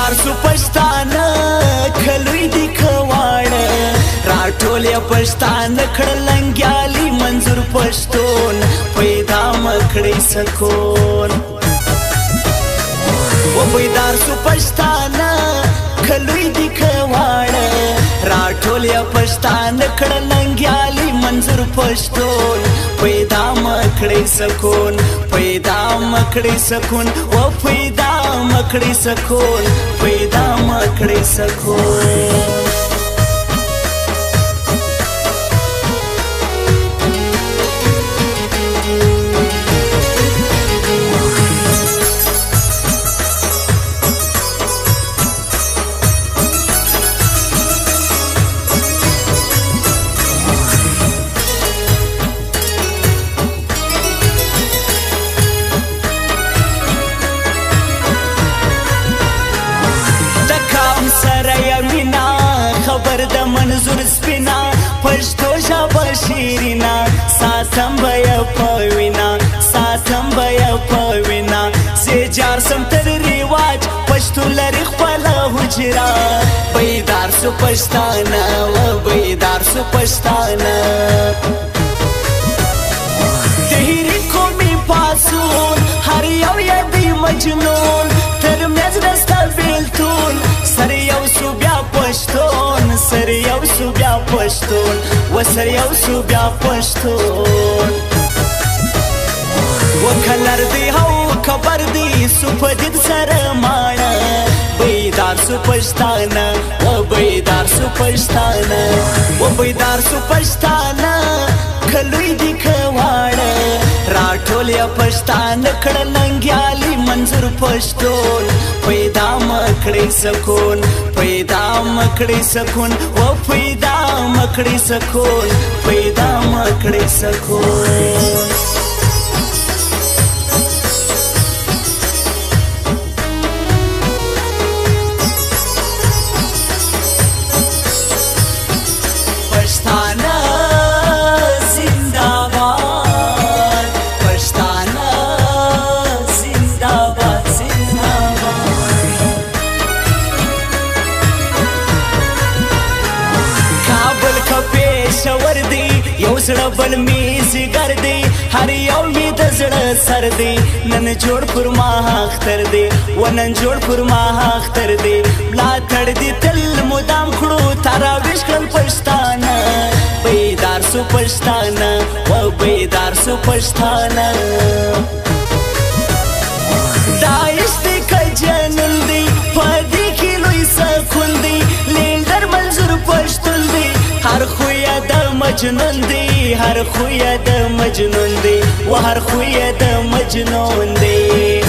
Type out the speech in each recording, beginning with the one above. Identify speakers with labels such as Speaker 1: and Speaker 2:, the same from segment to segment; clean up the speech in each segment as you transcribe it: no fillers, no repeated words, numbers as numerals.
Speaker 1: بیدار سو پښتانه کلوی دی کواړه راټول یا پښتانه کړلنګیالي منظور پښتون پیدا مکړی سکون و بیدار سو پښتانه کلوی دی کواړه راټول یا پښتانه کړلنګیالي منظور پښتون پیدا مکړی سکون پیدا مکړی سکون و پیدا مکړی سکون پیدا مکړی سکون خبر د منظور سپینا پښتو ژبه شیرینا ساتم بیا پوینا ساتم بیا پوینا زه جار سم تر ریواج پښتو لري خپل حجرا بیدار سو پښتانه و بیدار سو پښتانه دهری کومي پاسون هر یو یادی مجنون تر مز دستا بیلتون سر یو سو بیا پښتون سر یو سو بیا پښتون و سر یو سو بیا پښتون و کلر دی هو خبر دی سو پدید سر ماړه بیدار سو پښتانه و بیدار سو پښتانه و بیدار سو پښتانه کلوی دی کواړه راټول یا پښتانه کړلنګیالي منظور پښتون پیدا مکړی سکون پیدا مکړی سکون و پیدا مکړی سکون پیدا مکړی سکون شور دی یو زړه بل می زیګر دی هر یو می د زړه سر دی نن جوړ پر ما اختر دی و نن جوړ پر ما اختر دی لا تړ دی تل مدام کړو تارا وش کړل پښتانه بیدار سو پښتانه و بیدار سو پښتانه دایش دی کجنل دی پدې کې لوی سکون دی لیندر منظور پښتون دی هر خویا د مجنون دی هر خویا د مجنون دی و هر خویا د مجنون دی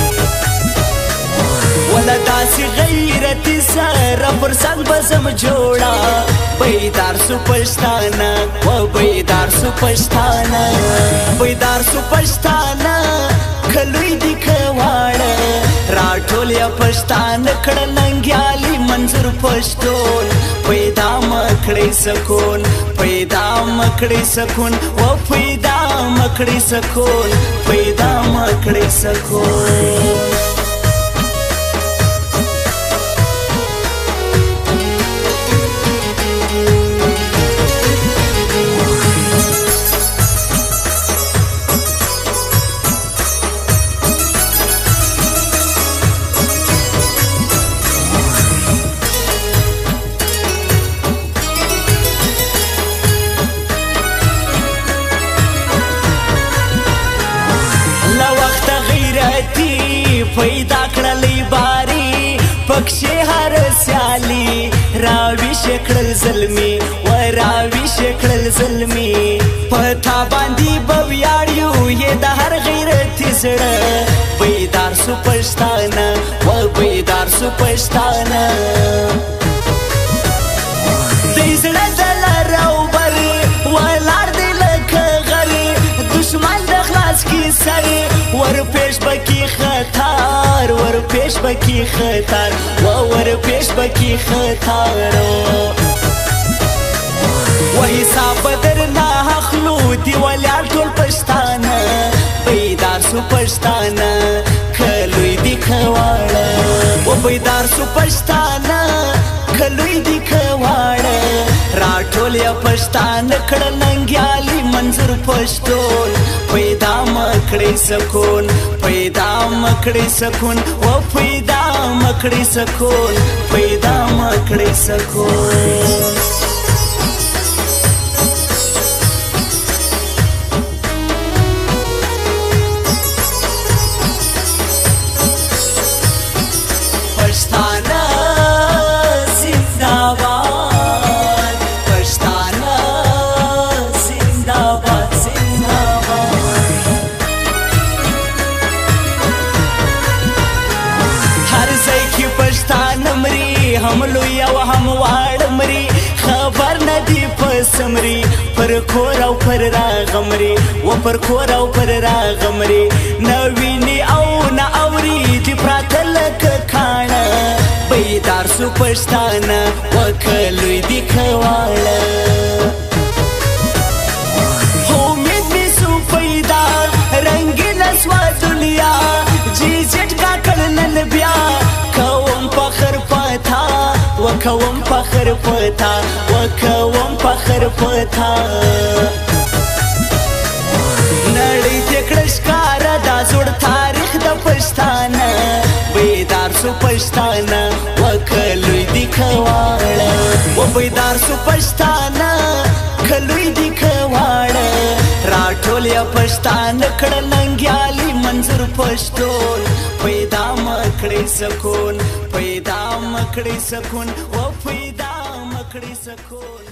Speaker 1: ولا داسې غیرت سره پر څنګ بزم جوړا بیدار سو پښتانه و بیدار سو پښتانه بیدار سو پښتانه کلوی دی کواړه راټول یا پښتانه کړلنګیالي منظور پښتون پیدا مکړی سکون پیدا مکړی سکون و پیدا مکړی سکون پیدا مکړی سکون پیدا کړلې باري پکښې هر سیالي راوي شکړل زلمي و راوي شکړل زلمي پتا باندې بویاړیو یې د هر غیرتي زړه بیدار سو پښتانه و بیدار سو پښتانه دې زړه دلر او بر ولار دې لکه غر دشمن د خلاص کی سر ور پیش بکی خطر ور پیش بکی خطر ور پیش بکی خطر و حساب در نه اخلو دی ولار ټول پښتانه بیدار سو پښتانه کلوی دی کواړه و بیدار سو پښتانه پښتانه کړه ننګیالي منظور پښتون پیدا مکړې سکون پیدا مکړې سکون و پیدا مکړې سکون پیدا مکړې سکون پښتانه زنده‌باد پښتانه زنده‌باد زنده‌باد هر ځای کې پښتانه مري هم لوی او هم واړه مري خبر نه دی پس مري پر کور او پر راغمري و پر کور او پر راغمري نه ویني او نه اوري دی پراته لکه کاڼه بیدار سو پښتانه وکلوی دی کواړه امید می سو پیدا رنگین سوا دنیا جی جټ کا کړنن بیا کوم فخر پتا وکوم فخر پتا وکوم فخر پتا نړۍ تکړه ښکار دا زوړ تاریخ د پښتانه بیدار سو پښتانه وکلوی دی کواړه و بیدار سو پښتانه کلوی دی کواړه راټول یا پښتانه کړه ننګیالي منظور پښتون پیدا مکړې سکون پیدا مکړې سکون و پیدا مکړې سکون